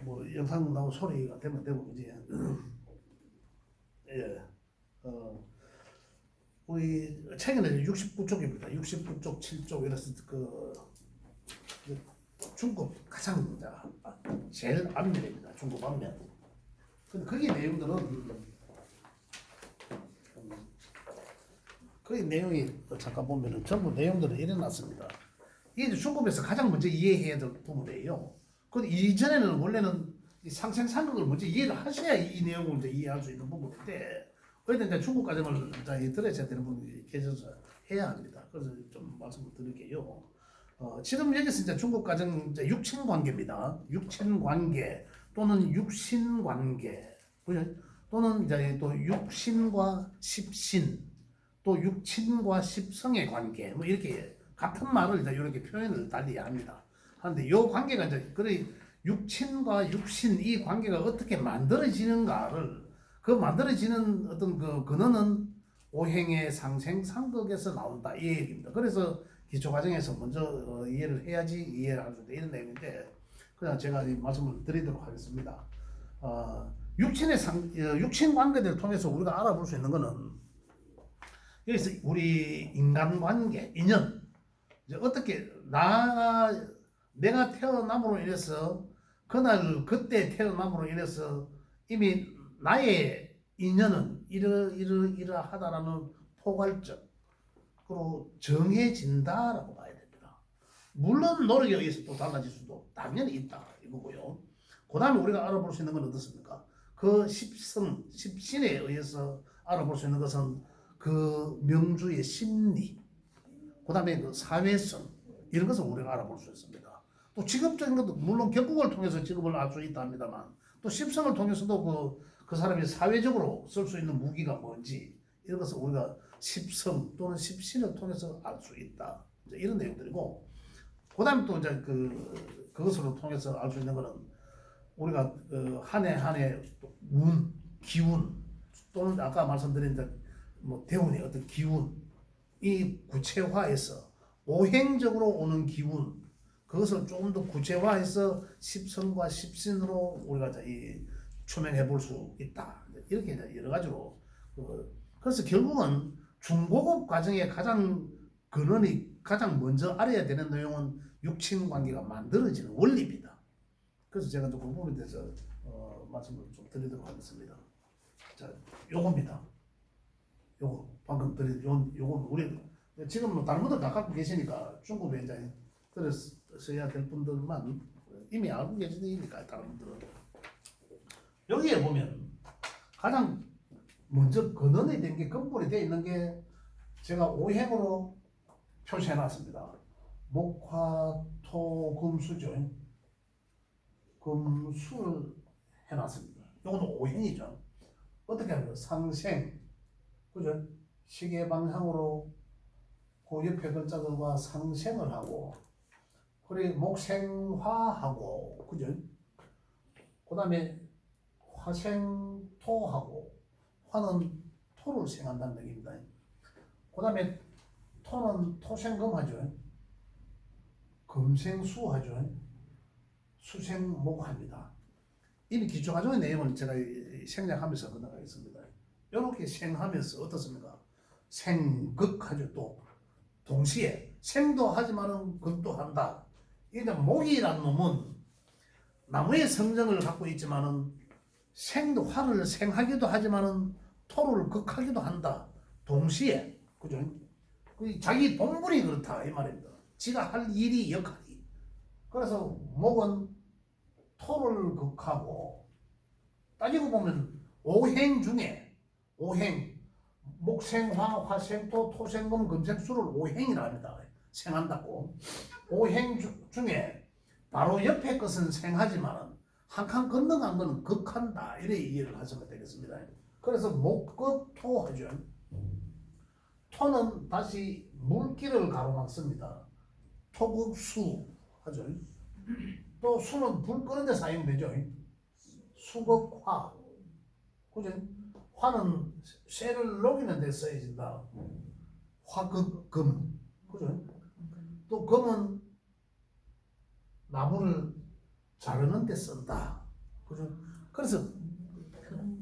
뭐 영상 나오고 소리가 되면 되고 이제 예. 우리 책에는 69쪽입니다. 69쪽, 7쪽 이래서 그 중국 가장 제일 앞면입니다. 중국 앞면. 근데 거기 내용들은 거기 내용이 잠깐 보면은 전부 내용들은 이래 놨습니다. 이게 중국에서 가장 먼저 이해해야 될 부분이에요. 근데 이전에는 원래는 이 상생상극을 먼저 이해를 하셔야 이 내용을 이제 이해할 수 있는 부분인데 그런데 이제 중국 과정을 이제 들으셔야 되는 분이 계셔서 해야 합니다. 그래서 좀 말씀을 드릴게요. 지금 여기서 이제 중국 과정 이제 육친 관계입니다. 육친 관계 또는 육신 관계, 또는 이제 또 육신과 십신, 또 육친과 십성의 관계, 뭐 이렇게 같은 말을 이제 이렇게 표현을 달리 합니다. 그런데 이 관계가 이제 그래 육친과 육신 이 관계가 어떻게 만들어지는가를 그 만들어지는 어떤 그 근원은 오행의 상생 상극에서 나온다 이 얘기입니다. 그래서 기초 과정에서 먼저 이해를 해야지 이해를 할 수 있다 이런 내용인데 그냥 제가 이 말씀을 드리도록 하겠습니다. 육친 관계들을 통해서 우리가 알아볼 수 있는 것은 여기서 우리 인간 관계 인연 이제 어떻게 내가 태어남으로 인해서 그때 태어남으로 인해서 이미 나의 인연은 이러하다라는 포괄적 그리고 정해진다라고 봐야 됩니다. 물론 노력에 의해서 또 달라질 수도 당연히 있다 이거고요. 그 다음에 우리가 알아볼 수 있는 건 어떻습니까? 그 십신에 의해서 알아볼 수 있는 것은 그 명주의 심리, 그 다음에 그 사회성 이런 것을 우리가 알아볼 수 있습니다. 또 직업적인 것도 물론 결국을 통해서 직업을 알 수 있다 합니다만 또 십성을 통해서도 그 사람이 사회적으로 쓸 수 있는 무기가 뭔지 이런 것을 우리가 십성 또는 십신을 통해서 알 수 있다. 이런 내용들이고 그 다음에 또 이제 그것으로 통해서 알 수 있는 거는 우리가 한 해 운, 기운 또는 아까 말씀드린 뭐 대운의 어떤 기운 이 구체화해서 오행적으로 오는 기운 그것을 조금 더 구체화해서 십성과 십신으로 우리가 추명해 볼 수 있다. 이렇게 여러 가지로 그래서 결국은 중고급 과정의 가장 근원이 가장 먼저 알아야 되는 내용은 육친 관계가 만들어지는 원리입니다. 그래서 제가 그 부분에 대해서 말씀을 좀 드리도록 하겠습니다. 자, 요겁니다. 요거 방금 드린 요거 우리 지금 뭐 다른 분들 다 갖고 계시니까 중국에 이제 들으셔야 될 분들만 이미 알고 계시니까 다른 분들은 여기에 보면 가장 먼저 근원이 된 게 근본이 되어 있는 게 제가 오행으로 표시해 놨습니다. 목화토금수죠. 금수를 해놨습니다. 이것도 오행이죠. 어떻게 하면 상생, 그죠? 시계 방향으로 그 옆에 글자들과 상생을 하고, 그리고 목생화하고, 그죠? 그 다음에 화생토하고, 화는 토를 생한다는 얘기입니다. 그 다음에 토는 토생금하죠. 금생수하죠. 수생목합니다. 이미 기초과정의 내용을 제가 생략하면서 건너가겠습니다. 이렇게 생하면서 어떻습니까? 생극하죠. 또 동시에 생도 하지만은 극도 한다. 일단 목이라는 놈은 나무의 성정을 갖고 있지만은 생도 화를 생하기도 하지만은 토를 극하기도 한다. 동시에 그죠? 자기 본분이 그렇다 이 말입니다. 지가 할 일이 역할이. 그래서 목은 토를 극하고 따지고 보면 오행 중에 오행 목생화 화생토 토생금 금생수를 오행이라 합니다. 생한다고. 오행 중에 바로 옆에 것은 생하지만 한 칸 건너간 것은 극한다 이래 이해를 하시면 되겠습니다. 그래서 목극토하죠. 토는 다시 물기를 가로막습니다. 토극수 하죠. 또 수는 불 끄는 데 사용되죠. 수극화. 그죠? 화는 쇠를 녹이는 데 쓰여진다. 화극금. 그죠? 또 금은 나무를 자르는 데 쓴다. 그죠? 그래서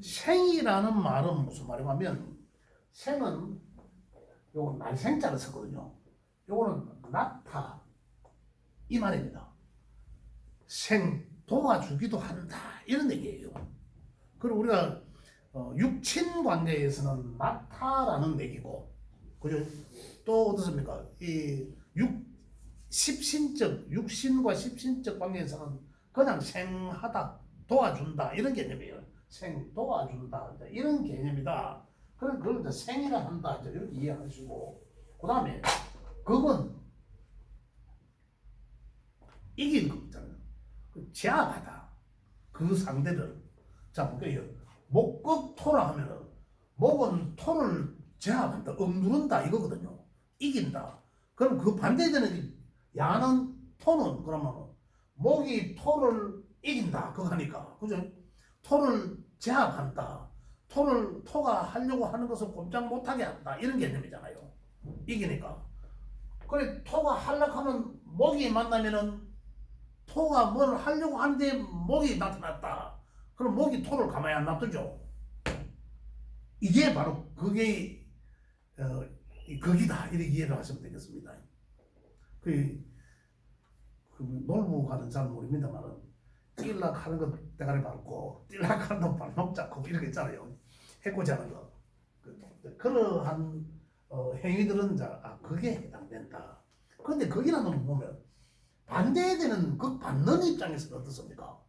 생이라는 말은 무슨 말이냐면 생은 요거 날생자를 썼거든요. 요거는 나타 이 말입니다. 생 도와주기도 한다 이런 얘기예요. 그리고 우리가 육친 관계에서는 나타라는 얘기고, 그죠? 또 어떻습니까? 이 십신적 육신과 십신적 관계에서는 그냥 생하다, 도와준다 이런 개념이에요. 생 도와준다 이런 개념이다. 그래서 그걸 이제 생이라 한다 이렇게 이해하시고, 그 다음에 극은 이길 거 있잖아요. 제압하다. 그 상대를. 자 볼게요. 목극토라 하면은 목은 토를 제압한다, 억누른다 이거거든요. 이긴다. 그럼 그 반대되는 야는 토는 그러면 목이 토를 이긴다 그거 하니까, 그죠? 토를 제압한다. 토가 하려고 하는 것을 꼼짝 못하게 한다 이런 개념이잖아요. 이기니까. 그래 토가 하려고 하면 목이 만나면은 토가 뭘 하려고 하는데 목이 나타났다. 그럼 목이 토를 가만히 안 놔두죠. 이게 바로 그게 극이다 이렇게 이해를 하시면 되겠습니다. 그 놀부 가는 잘 모릅니다만은 뛸락 하는 거 대가리 밟고 뛸락 하는 거 발목 잡고 이렇게 있잖아요. 해코지 하는 거. 그러한 행위들은 그게 해당된다. 그런데 거기라는 거 보면 반대되는 그 받는 입장에서는 어떻습니까?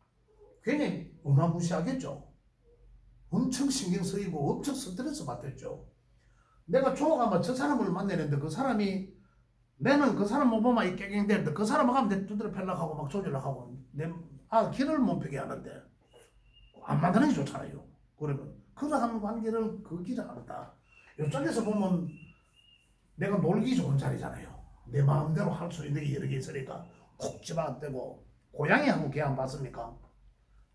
굉장히 어마무시하겠죠. 엄청 신경 쓰이고 엄청 스트레스 받겠죠. 내가 좋아가면 저 사람을 만나는데 그 사람이 내는 그 사람 못 보면 이 깨갱대는데 그 사람 가면 내 두드려 펴려고 막 조질려고 하고 길을 못 펴게 하는데 안 만나는 게 좋잖아요. 그러면 그러한 관계를 극이라 한다. 이쪽에서 보면 내가 놀기 좋은 자리잖아요. 내 마음대로 할 수 있는 게 여러 개 있으니까 콕 집어대고. 고양이하고 개 안 봤습니까?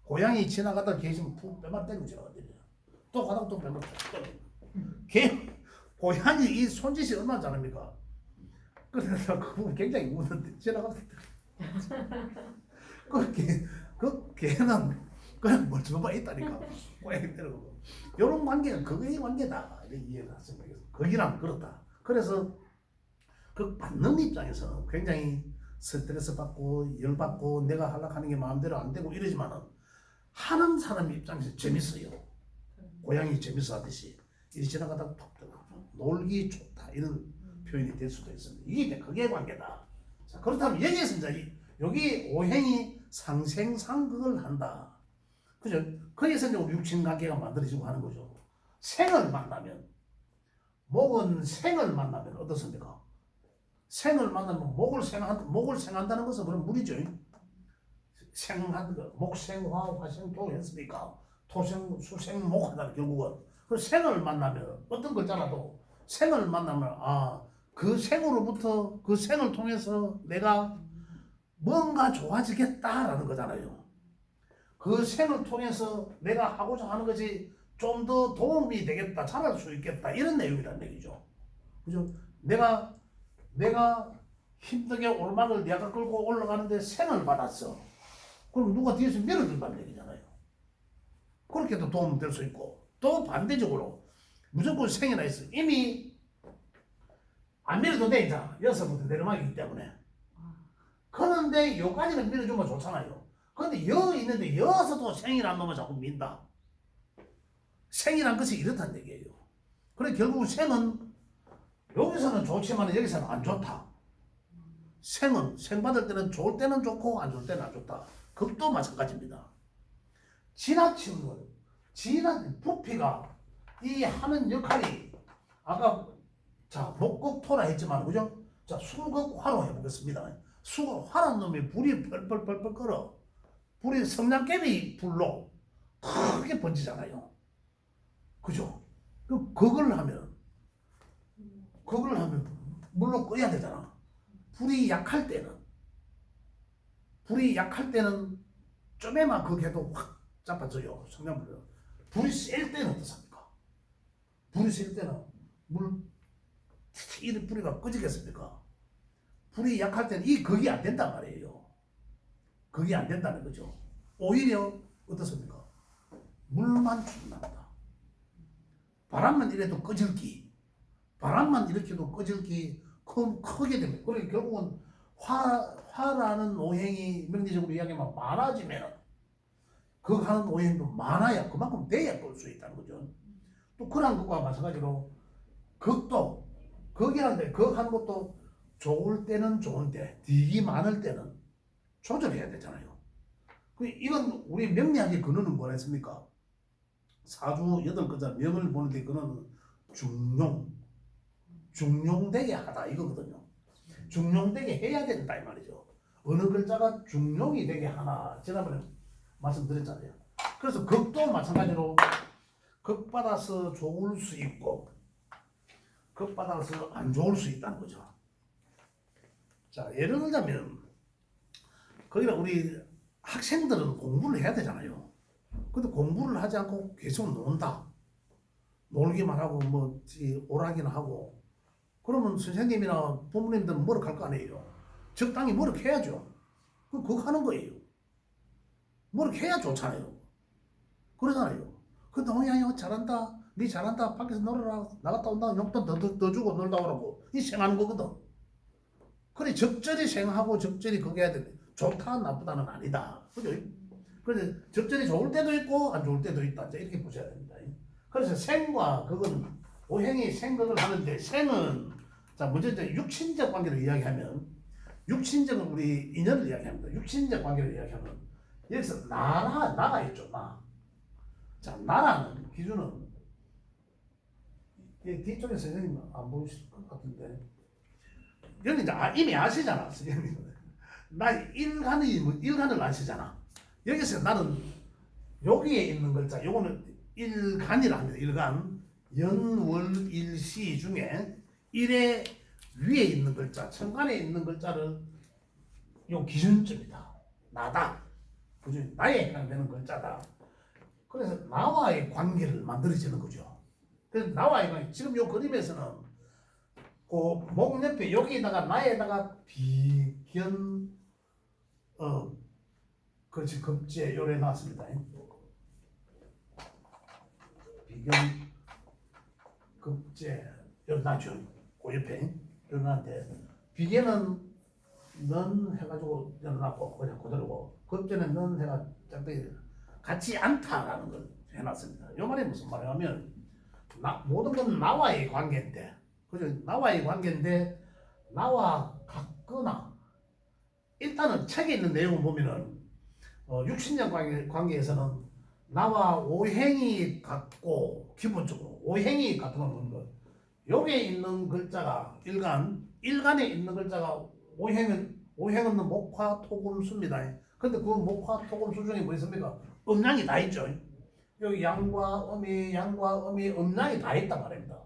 고양이 지나가다 계시면 푹 뼈만 때리고 지나가거든요. 또 가다가 또 뼈만 때리고. 고양이 이 손짓이 얼마나 잘합니까? 그래서 그분 굉장히 우는데 지나가서 그 개는 그냥 멀쩡한 있다니까. 고양이 때리고. 이런 관계가 극의 관계다 이렇게 이해를 하시면 되겠습니다. 극이란 그렇다. 그래서 그 받는 입장에서는 굉장히 스트레스 받고 열 받고 내가 하려고 하는 게 마음대로 안 되고 이러지만은 하는 사람 입장에서 재밌어요. 고양이 재밌어 하듯이 이 지나가다가 톡 들어가고 놀기 좋다 이런 표현이 될 수도 있습니다. 이게 이제 극의 관계다. 자, 그렇다면 여기에서 이제 여기 오행이 상생상극을 한다. 그죠? 거기서 이제 육친 관계가 만들어지고 하는 거죠. 생을 만나면 목은 생을 만나면 어떻습니까? 생을 만나면 목을 생한다는 것은 그런 물이죠. 생한 거, 목생화, 화생, 토 했습니까? 토생, 수생, 목하다 결국은. 그 생을 만나면 어떤 글자라도 생을 만나면 그 생으로부터 그 생을 통해서 내가 뭔가 좋아지겠다라는 거잖아요. 그 생을 통해서 내가 하고자 하는 것이 좀 더 도움이 되겠다, 잘할 수 있겠다 이런 내용이란 얘기죠. 그죠? 내가 힘들게 오르막을 내가 끌고 올라가는데 생을 받았어. 그럼 누가 뒤에서 밀어준다는 얘기잖아요. 그렇게도 도움 될 수 있고, 또 반대적으로 무조건 생이나 있어. 이미 안 밀어도 돼 이제 여기서부터 내려막이기 때문에. 그런데 여기까지는 밀어주면 좋잖아요. 그런데 여기 있는데 여기서도 생이란 놈을 자꾸 민다. 생이란 것이 이렇다는 얘기예요. 그래 결국 생은 여기서는 좋지만 여기서는 안 좋다. 생 받을 때는 좋을 때는 좋고 안 좋을 때는 안 좋다. 극도 마찬가지입니다. 지나치는 것, 부피가 이 하는 역할이 아까 목극토라 했지만 그죠? 자 수극화로 해보겠습니다. 화란 놈이 불이 펄펄펄펄 끓어. 불이 성냥개비 불로 크게 번지잖아요. 그죠? 그걸 하면 물로 끓여야 되잖아. 불이 약할 때는 좀에만 그게도 확 잡아줘요. 성냥불로. 불이 셀 때는 어떻습니까? 불이 셀 때는 이 불이가 꺼지겠습니까? 불이 약할 때는 이 극이 안 된단 말이에요. 그게 안 된다는 거죠. 오히려 어떻습니까? 물만 충분합니다. 바람만 이래도 꺼질기, 바람만 일으켜도 꺼질기 크게 됩니다. 그러니까 결국은 화라는 오행이 명리적으로 이야기하면 많아지면 그 하는 오행도 많아야 그만큼 돼야 끌 수 있다는 거죠. 또 그런 것과 마찬가지로 극도 극이라는데 극 하는 것도 좋을 때는 좋은데 딜이 많을 때는 조절해야 되잖아요. 이건 우리 명리학의 근원은 뭐랬습니까? 사주 8글자 명을 보는데 그는 중용되게 하다 이거거든요. 중용되게 해야 된다 이 말이죠. 어느 글자가 중용이 되게 하나 지난번에 말씀드렸잖아요. 그래서 극도 마찬가지로 극받아서 좋을 수 있고 극받아서 안 좋을 수 있다는 거죠. 자, 예를 들자면 거기는 우리 학생들은 공부를 해야 되잖아요. 근데 공부를 하지 않고 계속 논다. 놀기만 하고 뭐 오락이나 하고 그러면 선생님이나 부모님들은 뭐라 할 거 아니에요. 적당히 뭐라 해야죠. 그거 하는 거예요. 뭐라 해야 좋잖아요. 그러잖아요. 근데 야 잘한다. 니 잘한다. 밖에서 놀아라. 나갔다 온다. 용돈 더 주고 놀다 오라고. 이 생하는 거거든. 그래 적절히 생하고 적절히 그거 해야 돼. 좋다 나쁘다는 아니다. 그죠? 그래서 적절히 좋을 때도 있고 안 좋을 때도 있다. 이렇게 보셔야 됩니다. 그래서 생과 그건 오행이 생각을 하는데 생은 자 먼저 이제 육신적 관계를 이야기하면 육신적은 우리 인연을 이야기합니다. 육신적 관계를 이야기하면 여기서 나가 있죠. 자 나라는 기준은 뒤쪽에 선생님 안 보이실 것 같은데 여기 이제 이미 아시잖아 선생님. 나 일간을 아시잖아. 여기서 나는 여기에 있는 글자 요거는 일간이라 합니다. 일간 연월일시 중에 일의 위에 있는 글자 천간에 있는 글자를 요 기준점이다. 나다. 그죠? 나에 해당되는 글자다. 그래서 나와의 관계를 만들어지는 거죠. 그래서 나와의 관계 지금 요 그림에서는 그 목 옆에 여기에다가 나에다가 비견 그렇지 급제 요래 나왔습니다. 비견 급제 여기 나죠. 그 옆에 여기한테 비견은 넌 해가지고 열어놨고 그냥 그대로고 급제는 넌 해가 짝대기 같지 않다라는 걸 해놨습니다. 요 말이 무슨 말이냐면 모든 건 나와의 관계인데 그죠? 나와의 관계인데 나와 같거나 일단은 책에 있는 내용을 보면은 육신적 관계에서는 나와 오행이 같고 기본적으로 오행이 같은 건 보는 거. 여기에 있는 글자가 일간에 있는 글자가 오행은 목화토금수입니다. 근데 그 목화토금수 중에 뭐 있습니까? 음양이 다 있죠. 여기 양과 음이 음양이 다 있단 말입니다.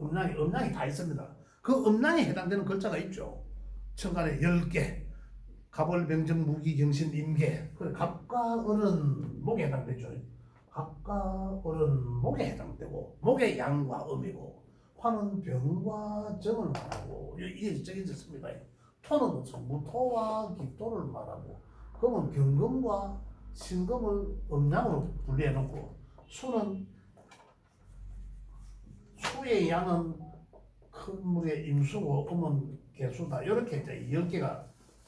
음양이 다 있습니다. 그 음양에 해당되는 글자가 있죠. 천간에 10개. 갑을 병정 무기 경신 임계. 그래 갑과 을은 목에 해당되죠. 갑과 을은 목에 해당되고 목에 양과 음이고 화는 병과 정을 말하고 이게 정해졌습니다. 토는 무토와 기토를 말하고 금은 경금과 신금을 음양으로 분리해 놓고 수는 수의 양은 큰 물의 임수고 음은 개수다. 이렇게 이제 10개가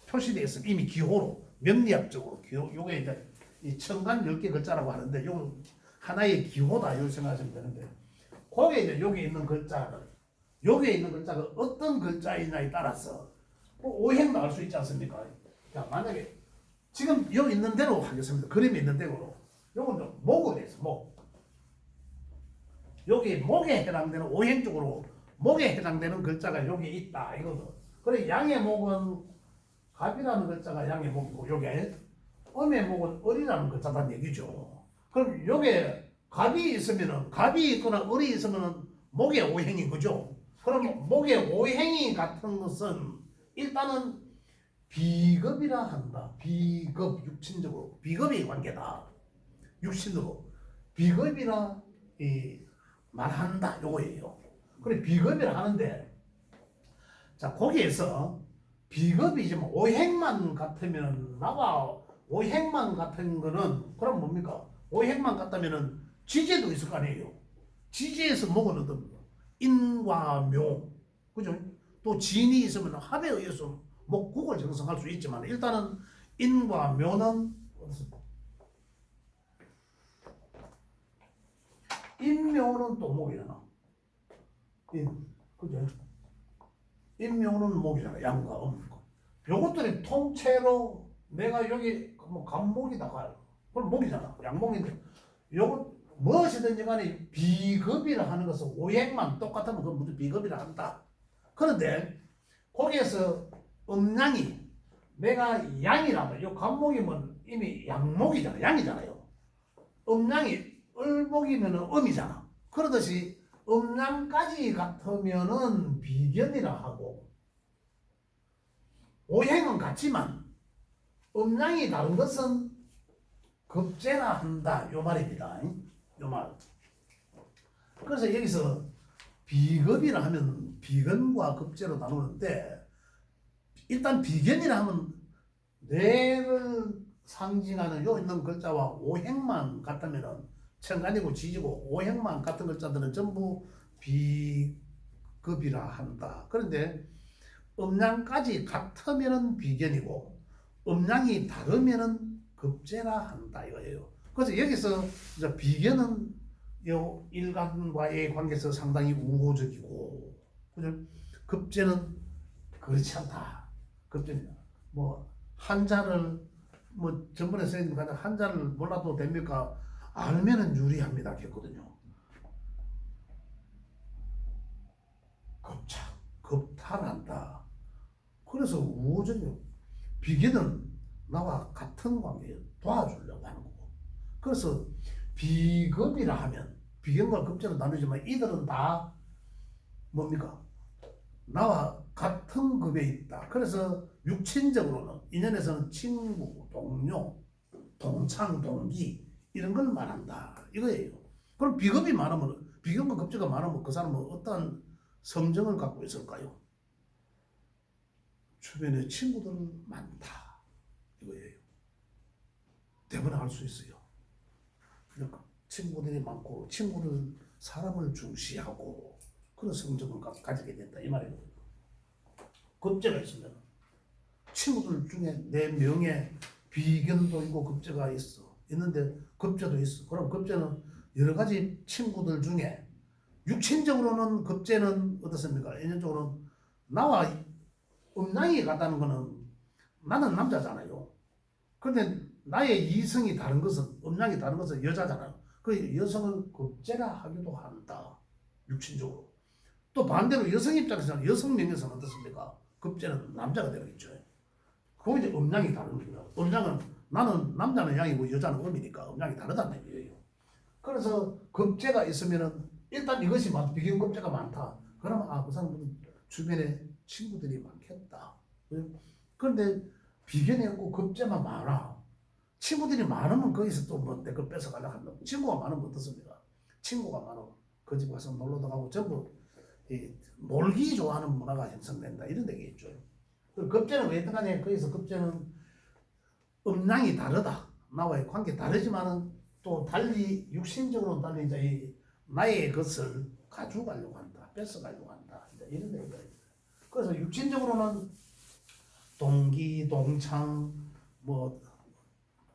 표시되어 있으면 이미 기호로 명리학적으로 요게 이제 이 천간 10개 글자라고 하는데 요 하나의 기호다 이렇게 생각하시면 되는데 거기에 이제 여기 있는 글자가 어떤 글자이냐에 따라서 오행 나올 수 있지 않습니까? 자 만약에 지금 여기 있는 대로 하겠습니다. 그림에 있는 대로 요건 목으로 해서 여기 목에 해당되는 오행 쪽으로 목에 해당되는 글자가 여기 있다 이거든. 그래 양의 목은 갑이라는 글자가 양의 목이고 요게 음의 목은 을이라는 글자단 얘기죠. 그럼 요게 갑이 있거나 을이 있으면은 목의 오행인 거죠. 그럼 목의 오행이 같은 것은 일단은 비급이라 한다. 비급 육신적으로 비급의 관계다. 육신으로 비급이라 말한다 요거예요. 그래 비급이라 하는데 자 거기에서 비겁이지만 오행만 같으면 나와 오행만 같은 거는 그럼 뭡니까? 오행만 같다면은 지제도 있을 거 아니에요. 지제에서 뭐가 얻습니까? 인과 묘, 그죠? 또 진이 있으면 합에 의해서 뭐 국을 형성할 수 있지만 일단은 인과 묘는 어떻습니까? 인묘는 또 목이잖아. 그죠? 인묘는 목이잖아. 양과 음. 요것들이 통째로 내가 여기 뭐 간목이다가 그럼 목이잖아. 양목인데 요것 무엇이든지 간에 비급이라 하는 것은 오행만 똑같으면 그건 무슨 비급이라 한다. 그런데 거기에서 음양이 내가 양이라면 요 간목이면 이미 양목이잖아. 양이잖아요. 음양이 을목이면 음이잖아. 그러듯이 음양까지 같으면은 비견이라 하고 오행은 같지만 음양이 다른 것은 급제라 한다. 요 말입니다. 요 말. 그래서 여기서 비급이라 하면 비견과 급제로 나누는데 일단 비견이라 하면 뇌를 상징하는 요 있는 글자와 오행만 같다면은 천간이고 지지고 오행만 같은 글자들은 전부 비급이라 한다. 그런데 음양까지 같으면은 비견이고 음양이 다르면은 급제라 한다 이거예요. 그래서 여기서 이제 비견은 요 일간과의 관계에서 상당히 우호적이고, 그죠? 급제는 그렇지 않다. 급제는 뭐 한자를 뭐 전번에 선생님 가장 한자를 몰라도 됩니까? 알면은 유리합니다. 했거든요. 급착, 급탈한다. 그래서 우호적이요. 비견은 나와 같은 관계에 도와주려고 하는 거고. 그래서 비급이라 하면 비견과 급제로 나누지만 이들은 다 뭡니까? 나와 같은 급에 있다. 그래서 육친적으로는 인연에서는 친구, 동료, 동창, 동기 이런 걸 말한다. 이거예요. 그럼 비급이 많으면 비견과 급제가 많으면 그 사람은 어떤 성정을 갖고 있을까요? 주변에 친구들 많다. 이거예요. 대부분 알 수 있어요. 그러니까 친구들이 많고 친구들 사람을 중시하고 그런 성정을 가지게 된다 이 말이에요. 급제가 있으면 친구들 중에 내 명예 비견도 있고 급제가 있는데 급제도 있어. 그럼 급제는 여러 가지 친구들 중에 육친적으로는 급제는 어떻습니까? 인연적으로는 나와 음양이 같다는 거는 나는 남자잖아요. 근데 나의 이성이 다른 것은 음양이 다른 것은 여자잖아요. 그 여성을 급제라 하기도 한다. 육친적으로. 또 반대로 여성 입장에서는 여성 명예에서는 어떻습니까? 급제는 남자가 되겠죠. 그거 이제 음양이 다른 겁니다. 음양은 나는 남자는 양이고 여자는 음이니까 음양이 다르다는 얘기예요. 그래서 급제가 있으면은 일단 이것이 비견급제가 많다. 그러면 그 사람은 주변에 친구들이 많겠다. 그런데 비견이 없고 급제만 많아. 친구들이 많으면 거기서 또 뭐 내 걸 뺏어가려고 한다. 친구가 많으면 어떻습니까? 친구가 많으면 그 집 가서 놀러도 가고 전부 놀기 좋아하는 문화가 형성된다. 이런 얘기겠죠. 급제는 왜 등하냐? 거기서 급제는 음양이 다르다. 나와의 관계 다르지만은 또 달리 육신적으로 달리 이제 나의 것을 가져가려고 한다. 뺏어가려고 한다. 이런 얘기예요. 그래서 육신적으로는 동기, 동창, 뭐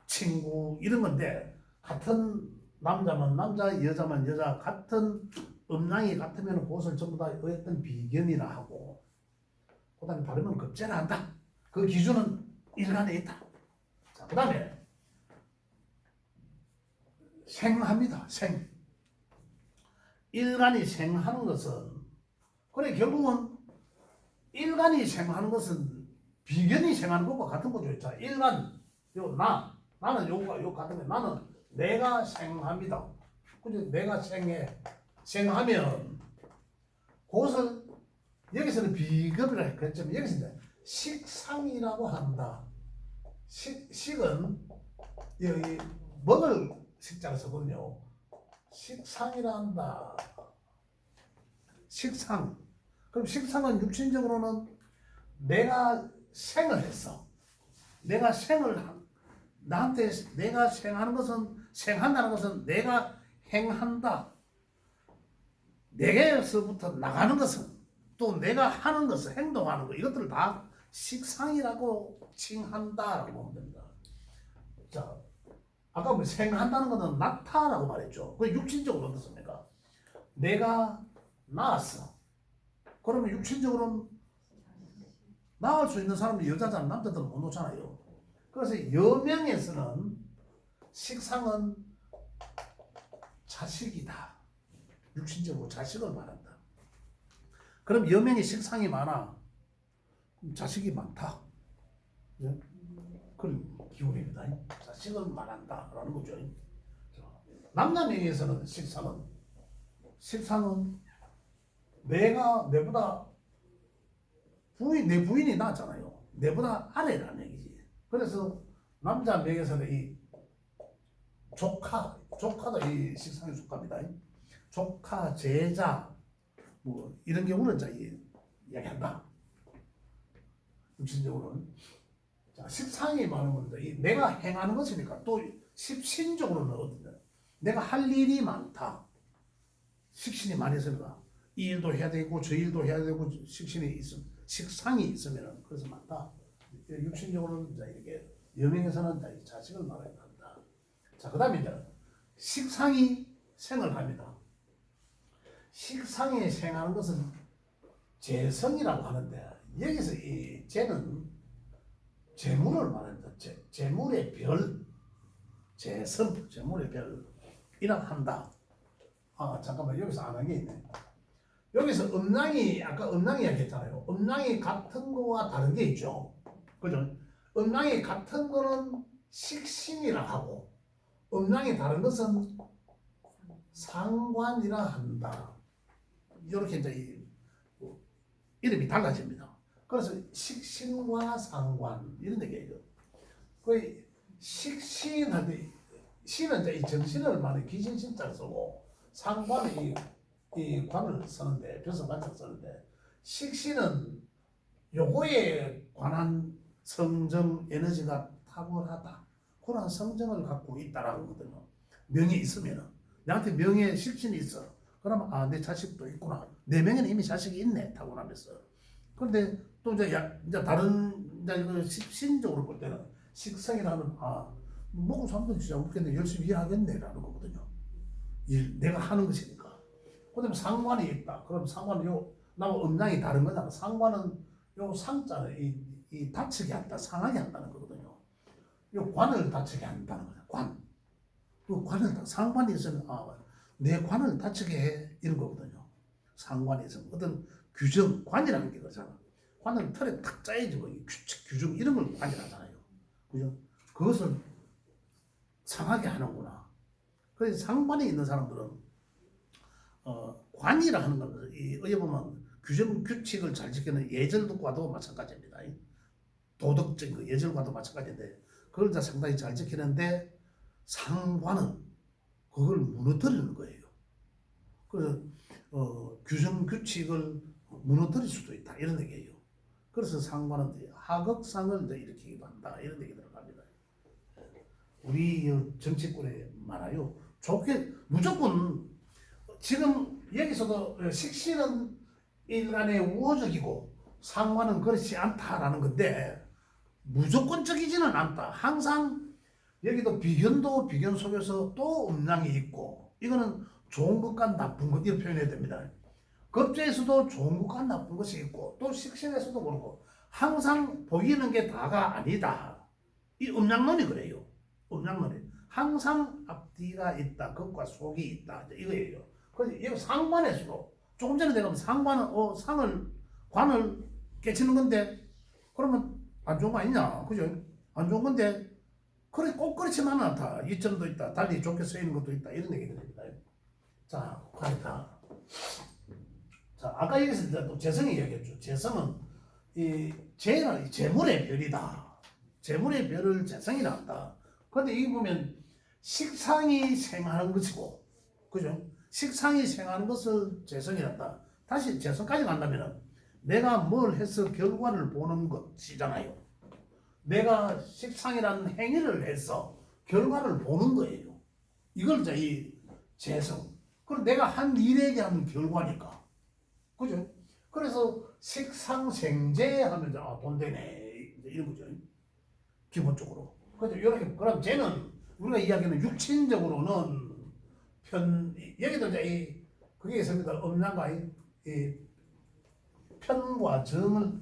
친구 이런 건데 같은 남자면 남자, 여자면 여자 같은 음양이 같으면 그것을 전부 다 어떤 비견이라 하고 그다음에 다르면 급제라 한다. 그 기준은 일간에 있다. 자, 그다음에 생합니다. 생. 일간이 생하는 것은 그래 결국은 일간이 생하는 것은 비견이 생하는 것과 같은 거죠. 자, 일간 나는 요거가 요 같은 거 나는 내가 생합니다. 근데 내가 생하면 그것을 여기서는 비급이라 했지만 여기서 이제 식상이라고 한다. 식은 여기 먹을 식자를 쓰거든요. 식상이라 한다. 식상. 그럼 식상은 육신적으로는 내가 생을 했어. 내가 나한테 내가 생한다는 것은 내가 행한다. 내게서부터 나가는 것은 또 내가 하는 것은 행동하는 것 이것들을 다 식상이라고 칭한다라고 보면 됩니다. 자, 아까 우리 생한다는 것은 낳다라고 말했죠. 그 육신적으로 어떻습니까? 내가 낳았어. 그러면 육신적으로는 낳을 수 있는 사람이 여자잖아. 남자들은 못 놓잖아요. 그래서 여명에서는 식상은 자식이다. 육신적으로 자식을 말한다. 그럼 여명에 식상이 많아. 그럼 자식이 많다. 예? 그런 기운입니다. 자식을 말한다라는 거죠. 남자명에서는 식상은 내보다 내 부인이 낫잖아요. 내보다 아래라는 얘기지. 그래서 남자 명에서는 이 조카도 이 식상에 속합니다. 조카, 제자, 뭐 이런 경우는 이제 이야기한다. 육신적으로는. 자, 식상이 많으면 내가 행하는 것이니까 또 십신적으로는 어떻게 내가 할 일이 많다. 식신이 많이 있으니까 이 일도 해야 되고 저 일도 해야 되고 식상이 있으면 그래서 많다. 육신적으로는 이제 이렇게 여명에서는 자식을 말해야 한다. 자, 그다음에 이제 식상이 생을 합니다. 식상이 생하는 것은 재성이라고 하는데 여기서 이 재는 재물을 말합니다. 재물의 별, 재성, 재물의 별이라 한다. 아, 잠깐만 여기서 안 한 게 있네. 여기서 아까 음랑이 이야기했잖아요. 음랑이 같은 거와 다른 게 있죠. 그죠? 음랑이 같은 거는 식신이라 하고 음랑이 다른 것은 상관이라 한다. 이렇게 이제 이름이 달라집니다. 그래서 식신과 상관 이런 얘기예요. 그 식신할 때 신은 이제 이 정신을 말하는 귀신신자를 쓰고 상관은 이 관을 쓰는데 벼슬 관자를 쓰는데 식신은 요거에 관한 성정 에너지가 탁월하다. 그런 성정을 갖고 있다라는 거거든요. 명이 있으면은 나한테 명예 식신이 있어. 그러면 내 자식도 있구나. 내 명에는 이미 자식이 있네 타고나면서. 그런데 또 이제 다른 이제 신적으로 볼 때는 식성이라는 먹고 살면 진짜 없겠네 열심히 일하겠네라는 거거든요. 내가 하는 것이니까. 그다음에 상관이 있다. 그럼 상관은 나와 음양이 다른 거잖아. 상관은 상자는 이 다치게 한다, 상하게 한다는 거거든요. 관을 다치게 한다는 거죠. 관을 상관이 있으면 내 관을 다치게 해 이런 거거든요. 상관이 있으면 어떤 규정, 관이라는 게 그렇잖아. 관은 틀에 탁 짜야지 뭐 규칙, 규정 이런 걸 관이라잖아요. 그죠? 그것을 상하게 하는구나. 그래서 상관이 있는 사람들은 관이라 하는 건 어떻게 보면 규정, 규칙을 잘 지키는 예절과도 마찬가지입니다. 도덕적인 거, 예절과도 마찬가지인데 그걸 다 상당히 잘 지키는데 상관은 그걸 무너뜨리는 거예요. 그래서 규정, 규칙을 무너뜨릴 수도 있다 이런 얘기예요. 그래서 상관은 하극상을 일으키기도 한다 이런 얘기 들어갑니다. 우리 정치권에 많아요. 좋게 무조건 지금 여기서도 식신은 인간의 우호적이고 상관은 그렇지 않다라는 건데 무조건적이지는 않다. 항상 여기도 비견도 비견 속에서 또 음양이 있고 이거는 좋은 것과 나쁜 것 이렇게 표현해야 됩니다. 겁재에서도 좋은 것과 나쁜 것이 있고 또 식신에서도 그렇고 항상 보이는 게 다가 아니다. 이 음양론이 그래요. 음양론이 항상 앞뒤가 있다. 겉과 속이 있다. 이거예요. 그래서 이 상관에서도 조금 전에 내가 상관은 관을 깨치는 건데 그러면 안 좋은 거 아니냐, 그죠? 안 좋은 건데 그래 꼭 그렇지만은 않다. 이점도 있다. 달리 좋게 쓰이는 것도 있다. 이런 얘기들입니다. 자, 가니까 자 아까 여기서 이제 또 재성이 얘기했죠. 재성은 이 재물의 별이다. 재물의 별을 재성이라 한다. 그런데 여기 보면 식상이 생하는 것이고, 그죠? 식상이 생하는 것을 재성이란다. 다시 재성까지 간다면은 내가 뭘 해서 결과를 보는 것이잖아요. 내가 식상이라는 행위를 해서 결과를 보는 거예요. 이걸 이제 이 재성. 그럼 내가 한 일에 대한 결과니까. 그죠? 그래서 식상생재 하면 돈 되네. 이런 거죠. 기본적으로. 그죠? 이렇게, 그럼 쟤는 우리가 이야기하는 육친적으로는 여기도 이제 그게 있습니다. 음란과 이 편과 정을,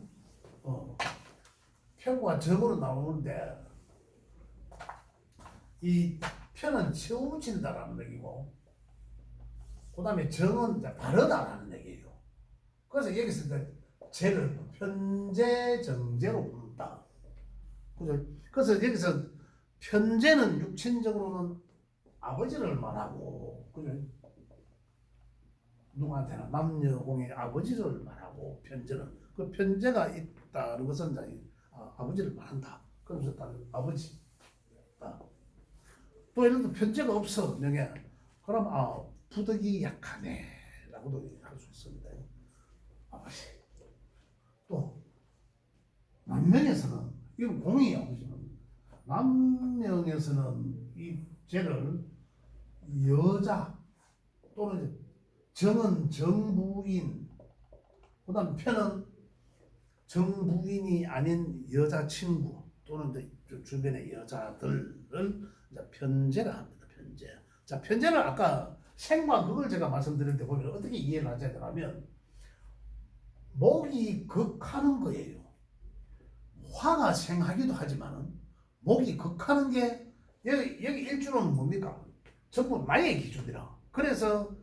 편과 정으로 나오는데, 이 편은 치우친다라는 얘기고, 그 다음에 정은 다르다라는 얘기예요. 그래서 여기서 이제 죄를 편재, 정죄로 본다. 그죠? 그래서 여기서 편재는 육친적으로는 아버지를 말하고, 그죠? 누구한테나 남녀공의 아버지를 말하고, 편재는 그 편재가 있다는 것은 이제 아버지를 말한다. 그러면서 아버지. 또 예를 들어 편재가 없어 명예. 그럼 부득이 약하네라고도 할 수 있습니다. 아버지. 또 남명에서는 이건 공이에요. 남명에서는 이 죄를 여자 또는 정은 정부인, 그다음 편은 정부인이 아닌 여자친구 또는 주변의 여자들을 편제라 합니다. 편제. 자, 편제는 아까 생과 극을 제가 말씀드렸는데 보면 어떻게 이해를 하자 하면 목이 극하는 거예요. 화가 생하기도 하지만은 목이 극하는 게 여기 일주는 뭡니까? 전부 마의 기준이라. 그래서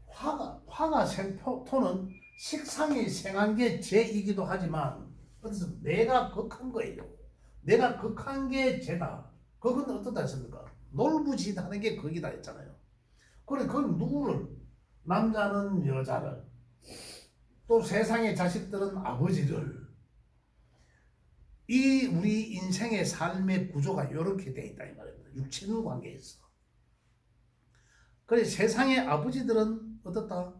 화가 생토는 식상이 생한 게 죄이기도 하지만 어디서 내가 극한 거예요. 내가 극한 게 죄다. 그건 어떻다 했습니까? 놀부짓하는 게 극이다 했잖아요. 그래, 그건 누구를? 남자는 여자를, 또 세상의 자식들은 아버지를. 이 우리 인생의 삶의 구조가 이렇게 돼 있다 이 말입니다. 육친 관계에서. 그래, 세상의 아버지들은 어떻다?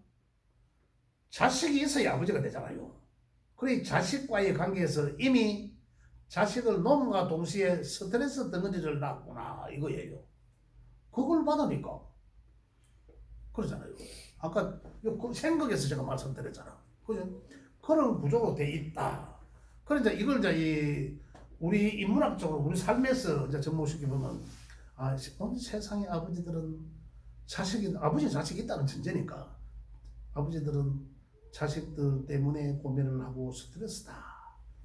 자식이 있어야 아버지가 되잖아요. 그래, 자식과의 관계에서 이미 자식을 놓음과 동시에 스트레스 덩어리를 낳았구나 이거예요. 그걸 받으니까 그러잖아요. 아까 생각에서 제가 말씀드렸잖아. 그죠? 그런 구조로 돼 있다. 그러니까 이걸 이제 우리 인문학적으로 우리 삶에서 이제 접목시켜 보면 세상의 아버지들은 아버지 자식이 있다는 전제니까 아버지들은 자식들 때문에 고민을 하고 스트레스다.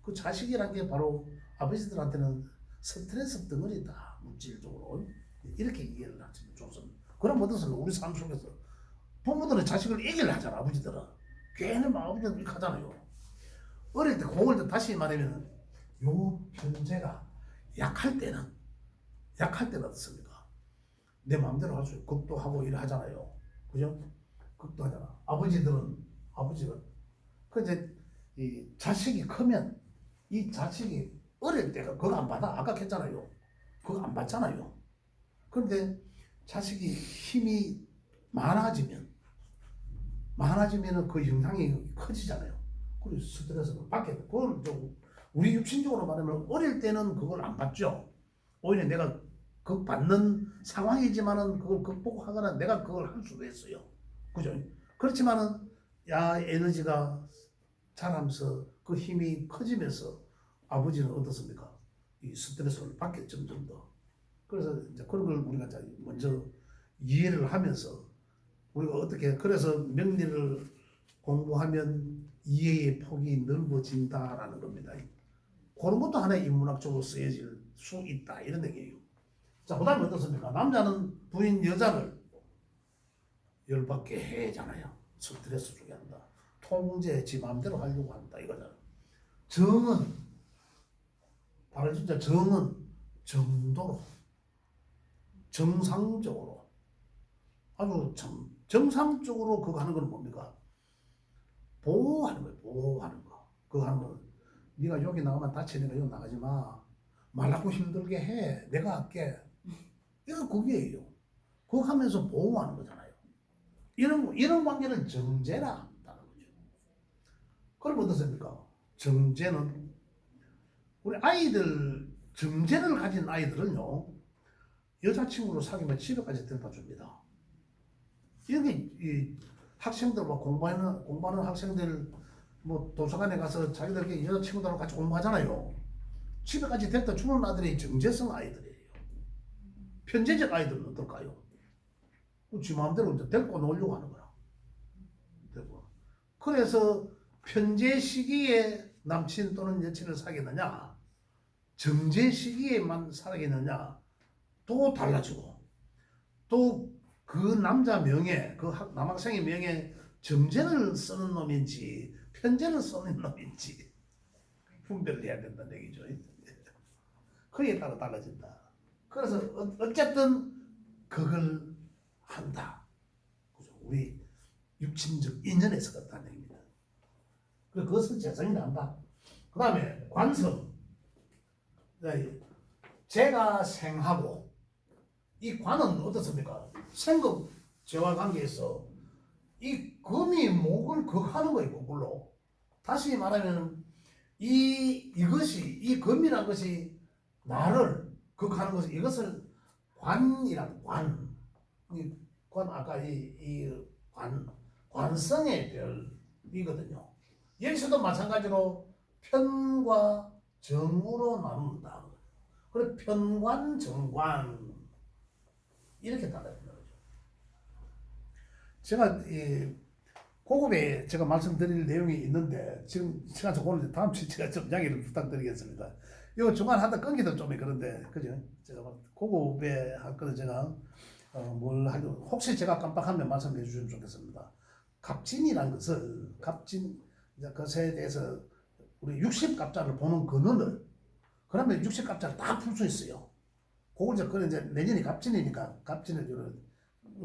그 자식이란 게 바로 아버지들한테는 스트레스 덩어리다. 물질적으로 이렇게 이해를 하시면 좋습니다. 그럼 어떻습니까? 우리 삶 속에서 부모들은 자식을 얘기를 하잖아. 아버지들은 괜히 막 아버지들 이렇게 하잖아요. 어릴 때 공을 다시 말하면 요 편제가 약할 때는 어떻습니까? 내 마음대로 할 수 있고 극도 하고 일 하잖아요. 그죠? 극도 하잖아. 아버지가 그 이제 이 자식이 크면 이 자식이 어릴 때가 그거 안 받아. 아까 했잖아요. 그거 안 받잖아요. 그런데 자식이 힘이 많아지면 그 영향이 커지잖아요. 그리고 스트레스를 받게 돼. 그걸 좀 우리 육신적으로 말하면 어릴 때는 그걸 안 받죠. 오히려 내가 그 받는 상황이지만은 그걸 극복하거나 내가 그걸 할 수도 있어요. 그죠? 그렇지만은 에너지가 자라면서 그 힘이 커지면서 아버지는 어떻습니까? 이 스트레스를 받게 점점 더. 그래서 이제 그런 걸 우리가 먼저 이해를 하면서 우리가 어떻게 그래서 명리를 공부하면 이해의 폭이 넓어진다라는 겁니다. 그런 것도 하나의 인문학적으로 쓰여질 수 있다 이런 얘기예요. 자, 그다음에 어떻습니까? 남자는 부인 여자를 열받게 해잖아요. 스트레스 주게 한다. 통제 지 마음대로 하려고 한다 이거잖아. 정은 바로 진짜 정은 정도로 정상적으로 아주 참 정상적으로 그거 하는 건 뭡니까? 보호하는 거예요. 보호하는 거. 그거 하는 거. 네가 여기 나가면 다치니까 여기 나가지 마. 말라고 힘들게 해. 내가 할게. 이거 그게예요. 그거 하면서 보호하는 거잖아요. 이런 관계를 정제라 한다는 거죠. 그럼 어떻습니까? 정제는 우리 아이들 정제를 가진 아이들은요 여자친구로 사귀면 집에까지 데려다 줍니다. 이게 이 학생들 뭐 공부하는 학생들 뭐 도서관에 가서 자기들끼리 여자친구들하고 같이 공부하잖아요. 집에까지 데려다 주는 아들이 정제성 아이들이에요. 편제적 아이들은 어떨까요? 지 마음대로 이제 데리고 놀려고 하는 거야. 그래서 편제 시기에 남친 또는 여친을 사귀느냐, 정제 시기에만 사귀느냐 또 달라지고, 또 그 남자 명예, 그 남학생의 명예 정제를 쓰는 놈인지 편제를 쓰는 놈인지 분별을 해야 된다는 얘기죠. 그에 따라 달라진다. 그래서 어쨌든 그걸 한다. 우리 육친적 인연에서 그렇다는 얘기입니다. 그것은 재성이 난다. 그 다음에 관성. 제가 생하고 이 관은 어떻습니까? 생급 재화 관계에서 이 금이 목을 극하는 거예요. 거꾸로. 다시 말하면 이것이 이 금이라는 것이 나를 극하는 것을 이것을 관이란 관. 아까 관성의 별이거든요. 여기서도 마찬가지로 편과 정으로 나눈다. 그래 편관, 정관 이렇게 달라진다 거죠. 제가 고급에 제가 말씀드릴 내용이 있는데 지금 시간 좀 오는데 다음 주에 제가 좀 양해를 부탁드리겠습니다. 이거 중간 하다 끊기도 좀 그런데 그죠? 제가 고급에 할 거는 제가 뭘 하든 혹시 제가 깜빡하면 말씀해 주시면 좋겠습니다. 갑진이라는 것을 것에 대해서 우리 60갑자를 보는 근원을 그러면 60갑자를 다 풀 수 있어요. 그걸 이제 내년이 갑진이니까 갑진을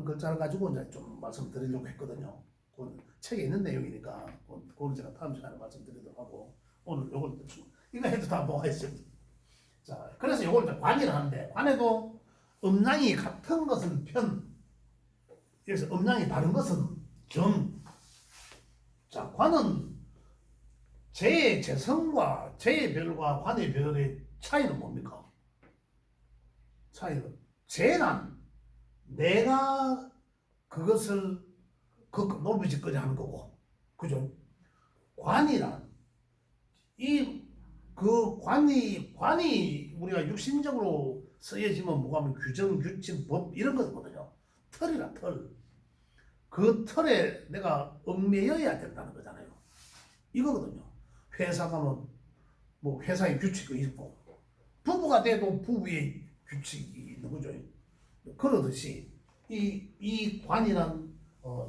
글자를 가지고 이제 좀 말씀드리려고 했거든요. 그 책에 있는 내용이니까 그걸 제가 다음 시간에 말씀드리도록 하고 오늘 요걸 이거 해도 다 뭐가 있습니다. 자, 그래서 요걸 이제 관이라 하는데 관에도 음양이 같은 것은 편, 여기서 음양이 다른 것은 정. 자, 관은 제의 재성과 제의 별과 관의 별의 차이는 뭡니까? 차이는 제란 내가 그것을 놀부짓거리 하는 거고, 그죠? 관이란 그 관이 우리가 육신적으로 쓰여지면 뭐가 하면 규정, 규칙, 법 이런 거거든요. 틀이라 틀. 그 틀에 내가 얽매여야 된다는 거잖아요. 이거거든요. 회사 가면 뭐 회사의 규칙이 있고 부부가 돼도 부부의 규칙이 있는 거죠. 그러듯이 이 관이란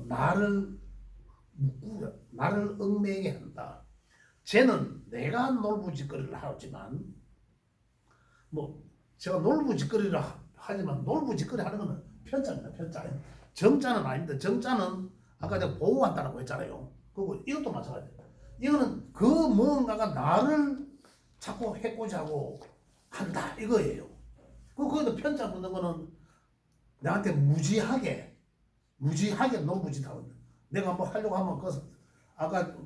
나를 얽매이게 한다. 쟤는 내가 놀부짓거리를 하지만 뭐 제가 놀부짓거리를 하지만 놀부짓거리 하는 거는 편자입니다. 편자. 정자는 아닙니다. 정자는 아까 제가 보호한다고 했잖아요. 그리고 이것도 마찬가지입니다. 이거는 그 뭔가가 나를 자꾸 해코지 하고 한다 이거예요. 그것도 편자 붙는 거는 나한테 무지하게 놀부짓하고 내가 뭐 하려고 하면 아까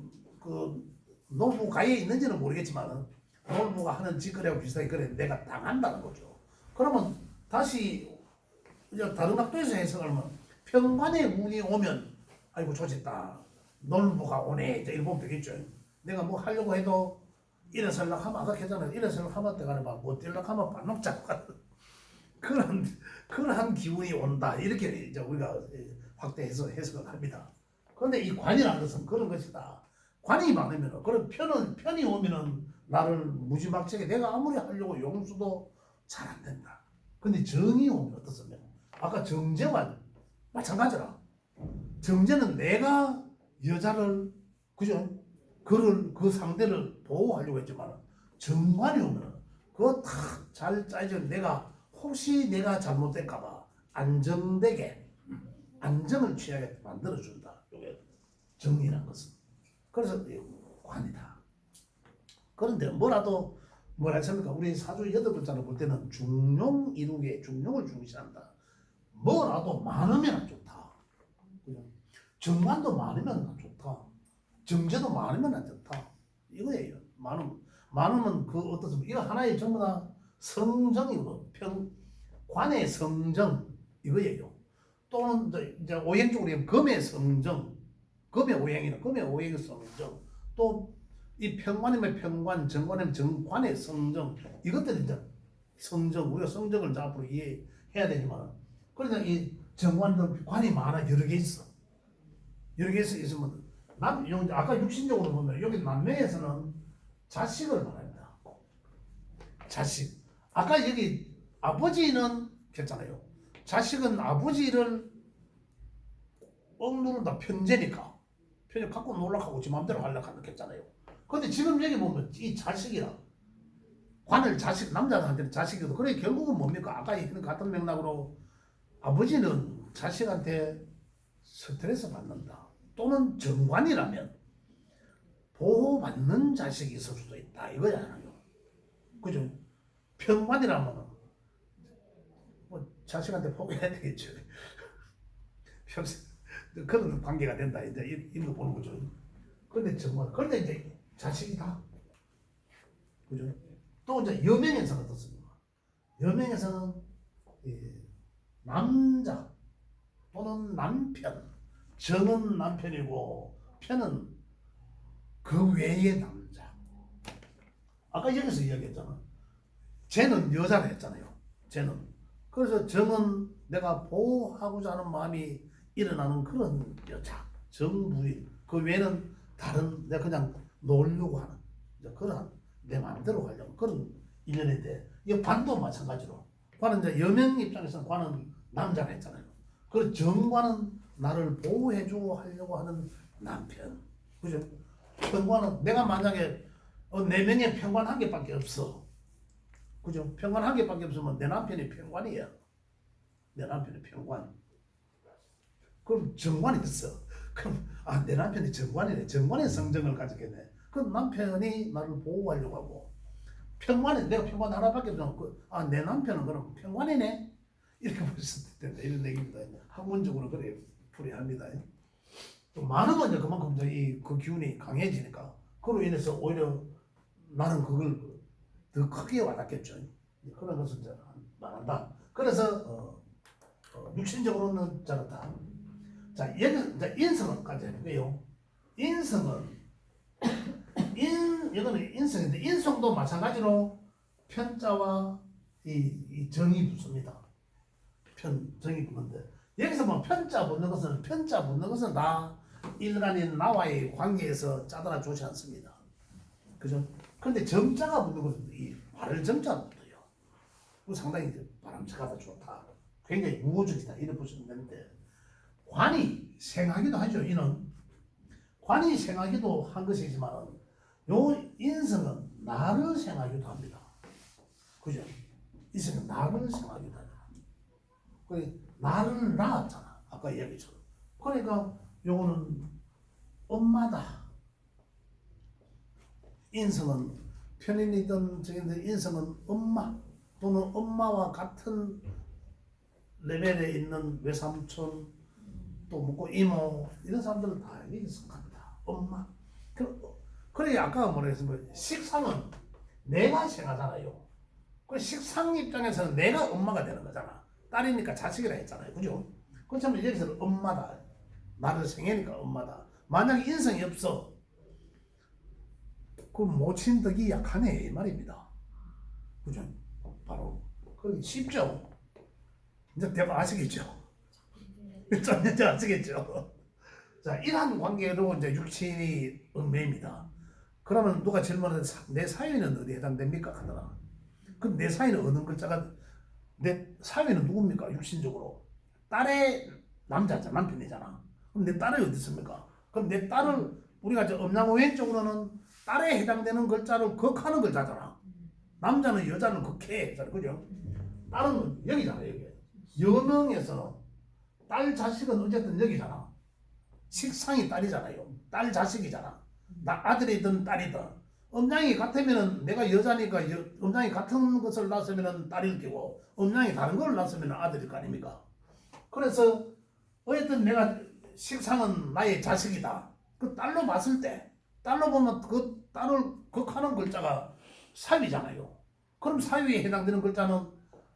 놀부 가에 있는지는 모르겠지만 놀부가 하는 짓거리하고 비슷하게 그래 내가 당한다는 거죠. 그러면 다시 이제 다른 각도에서 해석하면 편관의 운이 오면 아이고 좋겠다 놀부가 오네 이렇게 보면 되겠죠. 내가 뭐 하려고 해도 일어서려고 하면 아까 했잖아요. 일어서려고 하면 때가 못 뛰려고 하면 반nog 잡고 가는 그런 기운이 온다 이렇게 이제 우리가 확대해서 해석을 합니다. 그런데 이 관이라는 것은 그런 것이다. 관이 많으면 그런 편이 오면은 나를 무지막지하게 내가 아무리 하려고 용수도 잘 안 된다. 근데 정이 오면 어떻습니까? 아까 정제와 마찬가지라. 정제는 내가 여자를 그죠? 그 상대를 보호하려고 했지만 정관이 오면 그거 다 잘 짜져 내가 혹시 내가 잘못될까봐 안정되게 안정을 취하게 만들어준다. 이게 정이란 것은. 그래서 관이다. 그런데 뭐라도 뭐라 했습니까? 우리 사주 8글자를 볼 때는 중용 이루게 중용을 중시한다. 뭐라도 많으면 좋다. 정관도 많으면 좋다. 정제도 많으면 안 좋다. 이거예요. 많으면 그 어떻습니까? 이거 하나의 전부 다 성정이고 관의 성정 이거예요. 또는 이제 오행 쪽으로 금의 성정, 금의 오행이나 금의 오행의 성정, 또 이 평관이면 평관, 정관이면 정관의 성정, 이것들이 이제 성정, 우리가 성정을 앞으로 이해해야 되지만, 그러니까 이 정관도 관이 많아, 여러 개 있어. 여러 개 있으면 아까 육신적으로 보면 여기 남명에서는 자식을 말합니다. 자식. 아까 여기 아버지는 괜찮아요. 자식은 아버지를 억누른다, 편제니까. 편제 갖고 놀라고 지 마음대로 하려고 한다 했잖아요. 근데 지금 여기 보면 이 자식이라 관을 자식, 남자한테는 자식이거든. 그래 결국은 뭡니까? 아까 있는 같은 맥락으로 아버지는 자식한테 스트레스 받는다. 또는 정관이라면 보호받는 자식이 있을 수도 있다. 이거잖아요. 그죠? 평관이라면 뭐 자식한테 포기해야 되겠죠. 평생 그런 관계가 된다. 이제 이런 거 보는 거죠. 근데 정관, 그런데 이제 자식이다. 그죠? 또 이제 여명에서는 어떻습니까? 여명에서는 남자 또는 남편, 정은 남편이고 편은 그 외의 남자. 아까 여기서 이야기했잖아. 쟤는 여자라 했잖아요. 쟤는. 그래서 정은 내가 보호하고자 하는 마음이 일어나는 그런 여자, 정부인. 그 외에는 다른 내가 그냥 놀려고 하는 그런 내 마음대로 하려고 그런 인연인데, 이 관도 마찬가지로. 관은 이제 여명 입장에서는 관은 남자가 했잖아요. 그리고 정관은 나를 보호해주고 하려고 하는 남편. 그죠? 평관은 내가 만약에 4명의 평관 1개밖에 없어. 그죠? 평관 1개밖에 없으면 내 남편이 평관이야. 내 남편이 평관. 그럼 정관이 있어. 그럼 내 남편이 정관이네. 정관의 성정을 가졌겠네. 그럼 남편이 나를 보호하려고 하고, 평관이 내가 평관 하나밖에 없으면 내 남편은 그럼 평관이네. 이렇게 볼 수도 있다. 이런 얘기입니다. 학문적으로 그래 풀이합니다. 또 많으면 이제 그만큼 그 기운이 강해지니까 그로 인해서 오히려 나는 그걸 더 크게 와닿겠죠. 그런 것은 이제 말한다. 그래서 육신적으로는 저렇다. 자, 여기 이제 인성까지 해볼게요. 인성은 이거는 인성인데, 인성도 마찬가지로 편자와 이 정이 붙습니다. 정이 붙는데, 여기서 뭐 편자 붙는 것은 다 인간인 나와의 관계에서 짜들어 좋지 않습니다. 그죠? 근데 정자가 붙는 것은 이 발을 정자가 붙어요. 상당히 이제 바람직하다, 좋다. 굉장히 우호적이다. 이렇게 보시면 되는데, 관이 생하기도 하죠. 이는 관이 생하기도 한 것이지만 요 인성은 나를 생하기도 합니다. 그죠? 인성은 나를 생하기도 합니다. 나를 낳았잖아. 아까 이야기처럼. 그러니까 요거는 엄마다. 인성은 편인이든 저기든 인성은 엄마 또는 엄마와 같은 레벨에 있는 외삼촌, 또 묻고 이모, 이런 사람들은 다 여기 속합니다. 엄마. 그래 아까 뭐라 했습니까? 식상은 내가 생하잖아요. 그 식상 입장에서는 내가 엄마가 되는 거잖아. 딸이니까 자식이라 했잖아요. 그죠? 그렇다면 여기서는 엄마다. 나를 생애니까 엄마다. 만약에 인성이 없어, 그럼 모친 덕이 약하네 이 말입니다. 그죠? 바로 그러기 쉽죠. 이제 대박 아시겠죠? 이제 아시겠죠? 자, 이러한 관계로 이제 육친이 얽매입니다. 그러면 누가 질문하는 내 사위는 어디에 해당됩니까? 하더라. 그럼 내 사위는 어느 글자가, 내 사위는 누굽니까? 육신적으로 딸의 남자잖아, 남편이잖아. 그럼 내 딸이 어디 있습니까? 그럼 내 딸을 우리가 음양오행적으로는 딸에 해당되는 글자를 극하는 글자잖아. 남자는 여자는 극해, 그죠? 딸은 여기잖아, 여기. 여명에서 딸 자식은 어쨌든 여기잖아. 식상이 딸이잖아요. 딸 자식이잖아. 아들이든 딸이든. 음양이 같으면은 내가 여자니까 음양이 같은 것을 낳았으면 딸일 거고, 음양이 다른 걸 낳았으면 아들일 거 아닙니까? 그래서 어쨌든 내가 식상은 나의 자식이다. 그 딸로 봤을 때 딸로 보면 그 딸을 극하는 글자가 사위잖아요. 그럼 사위에 해당되는 글자는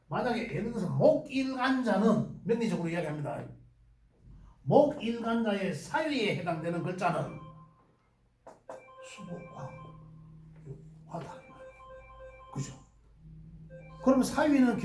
만약에 예를 들어서 목일간자는 명리적으로 이야기합니다. 목일간자의 사위에 해당되는 글자는 수복화 화다. 그죠? 그러면 사위는